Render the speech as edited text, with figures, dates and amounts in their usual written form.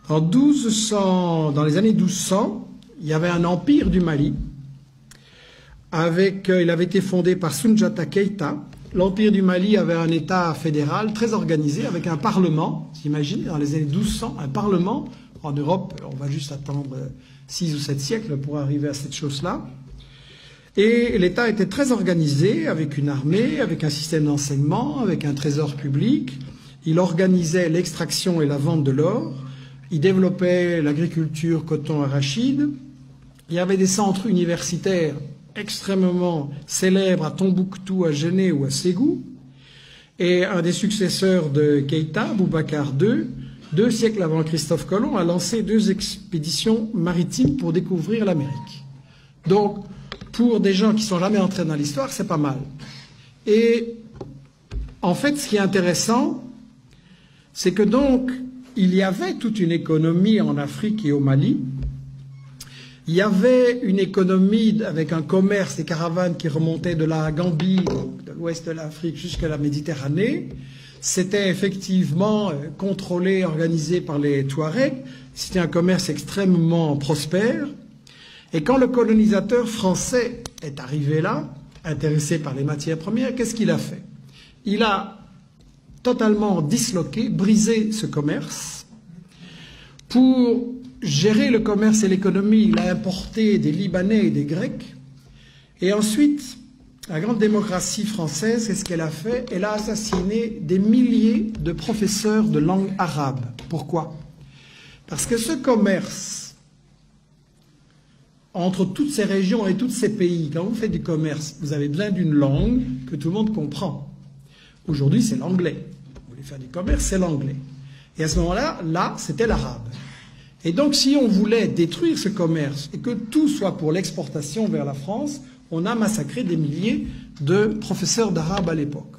Dans les années 1200, il y avait un empire du Mali. Il avait été fondé par Soundiata Keïta. L'empire du Mali avait un État fédéral très organisé, avec un parlement. S'imagine, dans les années 1200, un parlement. En Europe, on va juste attendre 6 ou 7 siècles pour arriver à cette chose-là. Et l'État était très organisé, avec une armée, avec un système d'enseignement, avec un trésor public. Il organisait l'extraction et la vente de l'or. Il développait l'agriculture, coton, arachide. Il y avait des centres universitaires extrêmement célèbres à Tombouctou, à Géné ou à Ségou. Et un des successeurs de Keïta, Boubacar II, 2 siècles avant Christophe Colomb, a lancé 2 expéditions maritimes pour découvrir l'Amérique. Donc, pour des gens qui ne sont jamais entrés dans l'histoire, c'est pas mal. Et en fait, ce qui est intéressant, c'est que donc, il y avait toute une économie en Afrique et au Mali. Il y avait une économie avec un commerce, des caravanes qui remontaient de la Gambie, donc de l'ouest de l'Afrique jusqu'à la Méditerranée. C'était effectivement contrôlé, organisé par les Touaregs. C'était un commerce extrêmement prospère. Et quand le colonisateur français est arrivé là, intéressé par les matières premières, qu'est-ce qu'il a fait? Il a totalement disloqué, brisé ce commerce. Pour gérer le commerce et l'économie, il a importé des Libanais et des Grecs. Et ensuite, la grande démocratie française, qu'est-ce qu'elle a fait? Elle a assassiné des milliers de professeurs de langue arabe. Pourquoi? Parce que ce commerce entre toutes ces régions et tous ces pays, quand vous faites du commerce, vous avez besoin d'une langue que tout le monde comprend. Aujourd'hui, c'est l'anglais. Vous voulez faire du commerce, c'est l'anglais. Et à ce moment-là, c'était l'arabe. Et donc, si on voulait détruire ce commerce et que tout soit pour l'exportation vers la France, on a massacré des milliers de professeurs d'arabe à l'époque.